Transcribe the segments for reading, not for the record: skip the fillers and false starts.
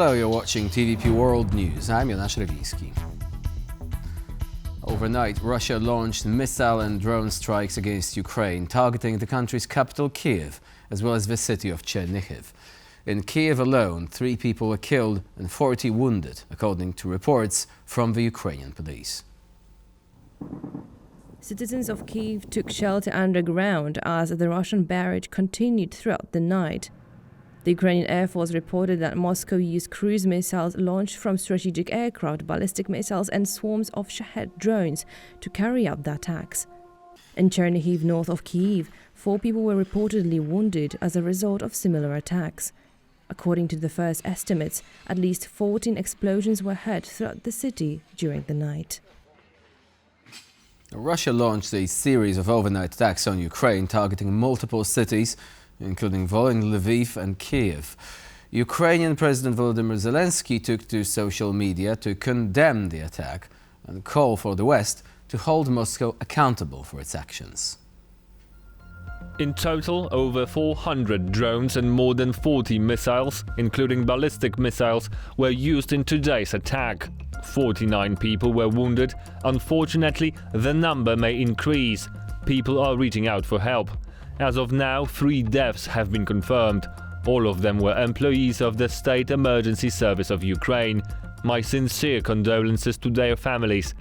Hello, you're watching TVP World News. I'm Jonasz Rewiński. Overnight, Russia launched missile and drone strikes against Ukraine, targeting the country's capital, Kyiv, as well as the city of Chernihiv. In Kyiv alone, 3 people were killed and 40 wounded, according to reports from the Ukrainian police. Citizens of Kyiv took shelter underground as the Russian barrage continued throughout the night. The Ukrainian Air Force reported that Moscow used cruise missiles launched from strategic aircraft, ballistic missiles and swarms of Shahed drones to carry out the attacks. In Chernihiv, north of Kyiv, 4 people were reportedly wounded as a result of similar attacks. According to the first estimates, at least 14 explosions were heard throughout the city during the night. Russia launched a series of overnight attacks on Ukraine, targeting multiple cities, including Volyn, Lviv and Kyiv. Ukrainian President Volodymyr Zelensky took to social media to condemn the attack and call for the West to hold Moscow accountable for its actions. In total, over 400 drones and more than 40 missiles, including ballistic missiles, were used in today's attack. 49 people were wounded. Unfortunately, the number may increase. People are reaching out for help. As of now, 3 deaths have been confirmed. All of them were employees of the State Emergency Service of Ukraine. My sincere condolences to their families.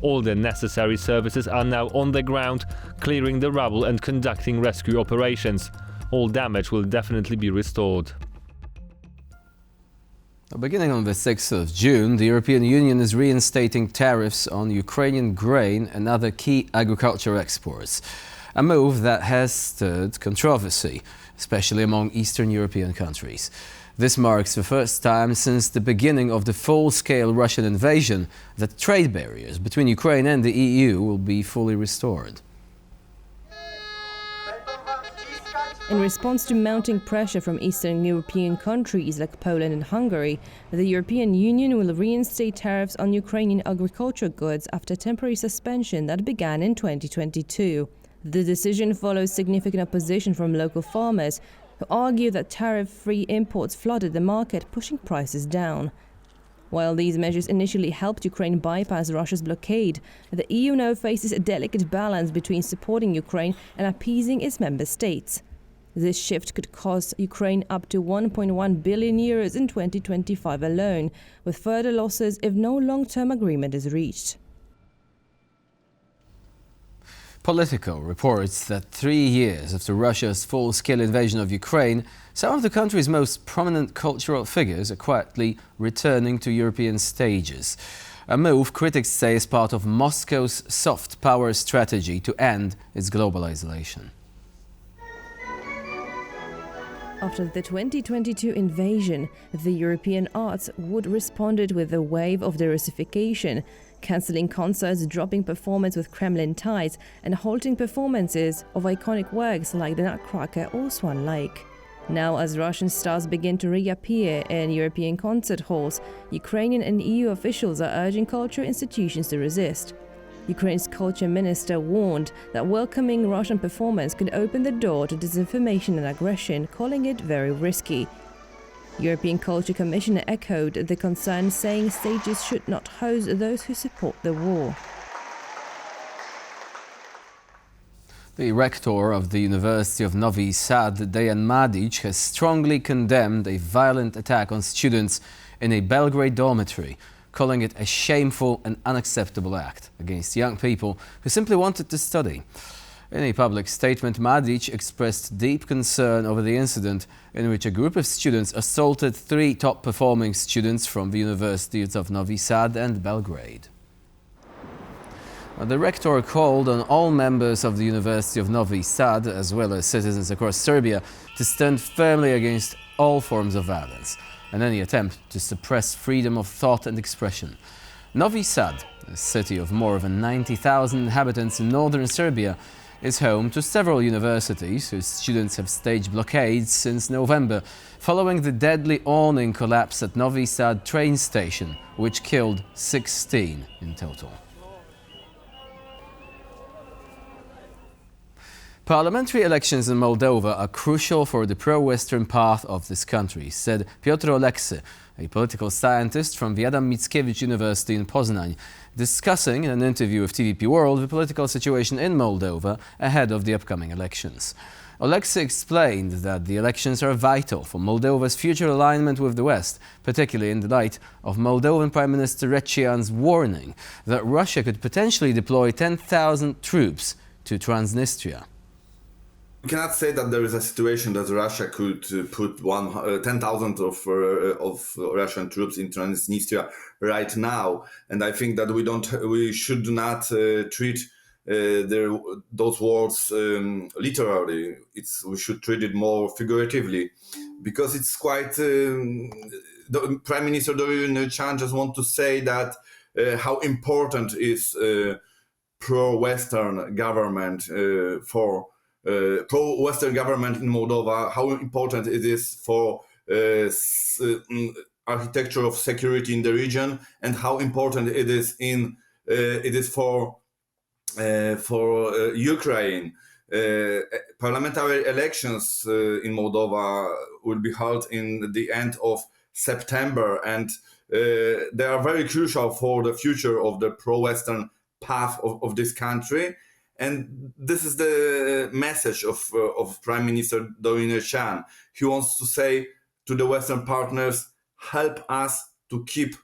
All the necessary services are now on the ground, clearing the rubble and conducting rescue operations. All damage will definitely be restored. Beginning on the 6th of June, the European Union is reinstating tariffs on Ukrainian grain and other key agriculture exports. A move that has stirred controversy, especially among Eastern European countries. This marks the first time since the beginning of the full-scale Russian invasion that trade barriers between Ukraine and the EU will be fully restored. In response to mounting pressure from Eastern European countries like Poland and Hungary, the European Union will reinstate tariffs on Ukrainian agricultural goods after a temporary suspension that began in 2022. The decision follows significant opposition from local farmers, who argue that tariff-free imports flooded the market, pushing prices down. While these measures initially helped Ukraine bypass Russia's blockade, the EU now faces a delicate balance between supporting Ukraine and appeasing its member states. This shift could cost Ukraine up to 1.1 billion euros in 2025 alone, with further losses if no long-term agreement is reached. Politico reports that 3 years after Russia's full-scale invasion of Ukraine, some of the country's most prominent cultural figures are quietly returning to European stages. A move critics say is part of Moscow's soft power strategy to end its global isolation. After the 2022 invasion, the European arts would responded with a wave of derussification, cancelling concerts, dropping performance with Kremlin ties, and halting performances of iconic works like the Nutcracker or Swan Lake. Now, as Russian stars begin to reappear in European concert halls, Ukrainian and EU officials are urging cultural institutions to resist. Ukraine's culture minister warned that welcoming Russian performance could open the door to disinformation and aggression, calling it very risky. European Culture Commissioner echoed the concern, saying stages should not host those who support the war. The rector of the University of Novi Sad, Dejan Mladic, has strongly condemned a violent attack on students in a Belgrade dormitory, calling it a shameful and unacceptable act against young people who simply wanted to study. In a public statement, Mladic expressed deep concern over the incident in which a group of students assaulted 3 top-performing students from the universities of Novi Sad and Belgrade. The rector called on all members of the University of Novi Sad, as well as citizens across Serbia, to stand firmly against all forms of violence and any attempt to suppress freedom of thought and expression. Novi Sad, a city of more than 90,000 inhabitants in northern Serbia, is home to several universities whose students have staged blockades since November, following the deadly awning collapse at Novi Sad train station, which killed 16 in total. Parliamentary elections in Moldova are crucial for the pro-Western path of this country, said Piotr Oleksy, a political scientist from the Adam Mickiewicz University in Poznań, discussing in an interview with TVP World the political situation in Moldova ahead of the upcoming elections. Oleksiy explained that the elections are vital for Moldova's future alignment with the West, particularly in the light of Moldovan Prime Minister Rachian's warning that Russia could potentially deploy 10,000 troops to Transnistria. We cannot say that there is a situation that Russia could put 10,000 of Russian troops in Transnistria right now, and I think that we should not treat those words literally. We should treat it more figuratively, because it's quite. The Prime Minister Dorian Chan just want to say that how important is pro-Western government for. Pro-Western government in Moldova, how important it is for architecture of security in the region, and how important it is for Ukraine. Parliamentary elections in Moldova will be held in the end of September, and they are very crucial for the future of the pro-Western path of this country. And this is the message of Prime Minister Dorian Chan. He wants to say to the Western partners, help us to keep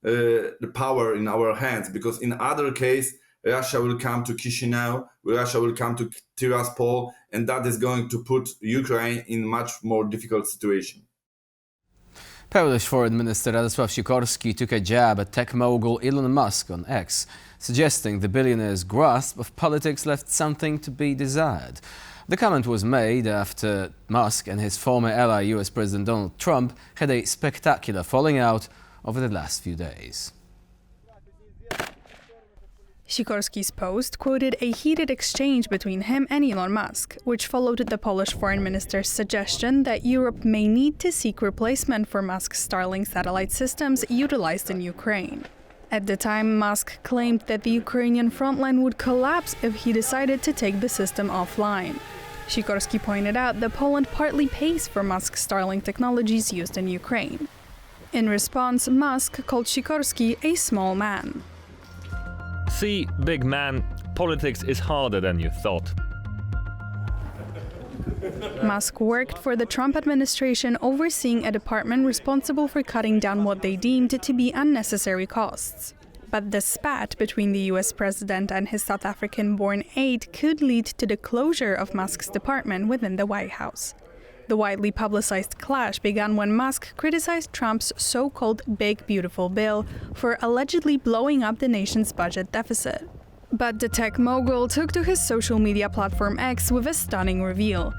the power in our hands, because in other case, Russia will come to Chisinau, Russia will come to Tiraspol, and that is going to put Ukraine in much more difficult situation. Polish Foreign Minister Radosław Sikorski took a jab at tech mogul Elon Musk on X, suggesting the billionaire's grasp of politics left something to be desired. The comment was made after Musk and his former ally, US President Donald Trump, had a spectacular falling out over the last few days. Sikorski's post quoted a heated exchange between him and Elon Musk, which followed the Polish foreign minister's suggestion that Europe may need to seek replacement for Musk's Starlink satellite systems utilized in Ukraine. At the time, Musk claimed that the Ukrainian frontline would collapse if he decided to take the system offline. Sikorski pointed out that Poland partly pays for Musk's Starlink technologies used in Ukraine. In response, Musk called Sikorski a small man. See, big man, politics is harder than you thought. Musk worked for the Trump administration, overseeing a department responsible for cutting down what they deemed to be unnecessary costs. But the spat between the US president and his South African-born aide could lead to the closure of Musk's department within the White House. The widely publicized clash began when Musk criticized Trump's so-called Big Beautiful Bill for allegedly blowing up the nation's budget deficit. But the tech mogul took to his social media platform X with a stunning reveal,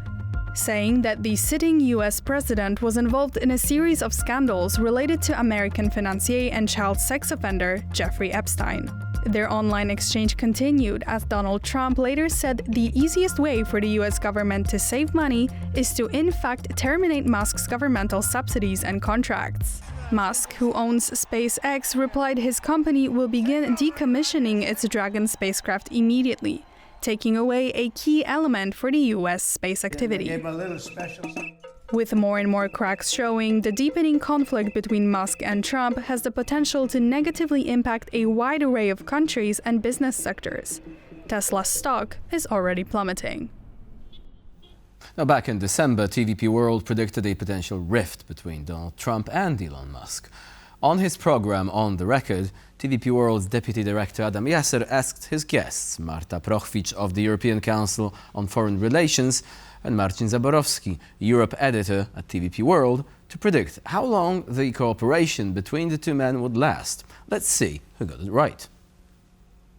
saying that the sitting US president was involved in a series of scandals related to American financier and child sex offender Jeffrey Epstein. Their online exchange continued as Donald Trump later said the easiest way for the US government to save money is to in fact terminate Musk's governmental subsidies and contracts. Musk, who owns SpaceX, replied his company will begin decommissioning its Dragon spacecraft immediately, taking away a key element for the US space activity. With more and more cracks showing, the deepening conflict between Musk and Trump has the potential to negatively impact a wide array of countries and business sectors. Tesla's stock is already plummeting. Now, back in December, TVP World predicted a potential rift between Donald Trump and Elon Musk. On his program On the Record, TVP World's Deputy Director Adam Yasser asked his guests, Marta Prochwicz of the European Council on Foreign Relations and Marcin Zaborowski, Europe editor at TVP World, to predict how long the cooperation between the two men would last. Let's see who got it right.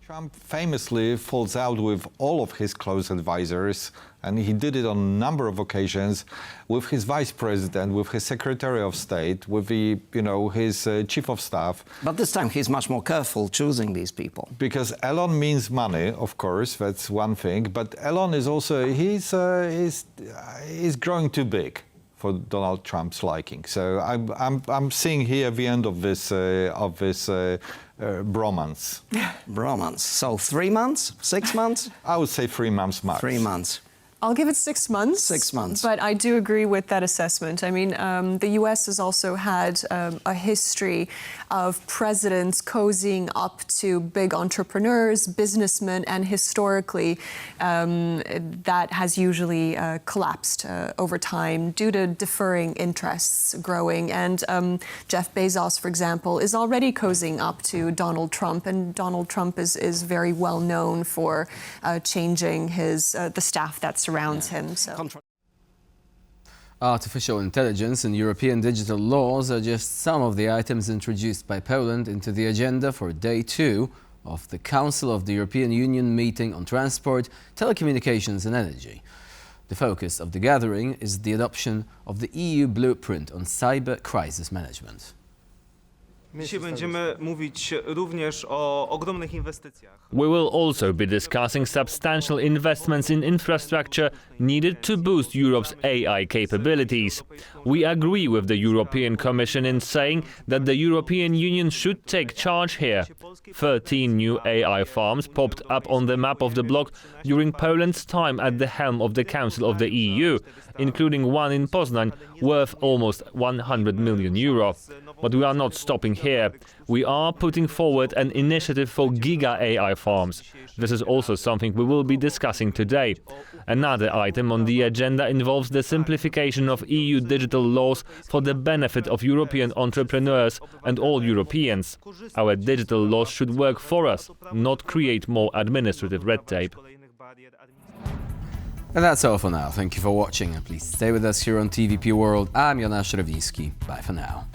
Trump famously falls out with all of his close advisors, and he did it on a number of occasions with his vice president, with his secretary of state, with his chief of staff. But this time he's much more careful choosing these people. Because Elon means money, of course, that's one thing. But Elon is also he's growing too big for Donald Trump's liking. So I'm seeing here the end of this bromance. Bromance. So 3 months, 6 months? I would say 3 months max. 3 months. I'll give it 6 months. 6 months. But I do agree with that assessment. I mean, the US has also had a history of presidents cozying up to big entrepreneurs, businessmen, and historically that has usually collapsed over time due to differing interests growing. And Jeff Bezos, for example, is already cozying up to Donald Trump, and Donald Trump is very well known for changing the staff that surrounds him. So. Artificial intelligence and European digital laws are just some of the items introduced by Poland into the agenda for Day 2 of the Council of the European Union meeting on transport, telecommunications and energy. The focus of the gathering is the adoption of the EU blueprint on cyber crisis management. Dzisiaj będziemy mówić również o ogromnych inwestycjach. We will also be discussing substantial investments in infrastructure needed to boost Europe's AI capabilities. We agree with the European Commission in saying that the European Union should take charge here. 13 new AI farms popped up on the map of the bloc during Poland's time at the helm of the Council of the EU, including one in Poznań, worth almost 100 million euro. But we are not stopping here. We are putting forward an initiative for Giga AI farms. This is also something we will be discussing today. Another item on the agenda involves the simplification of EU digital laws for the benefit of European entrepreneurs and all Europeans. Our digital laws should work for us, not create more administrative red tape. And that's all for now. Thank you for watching, and please stay with us here on TVP World. I'm Jonasz Rewinski. Bye for now.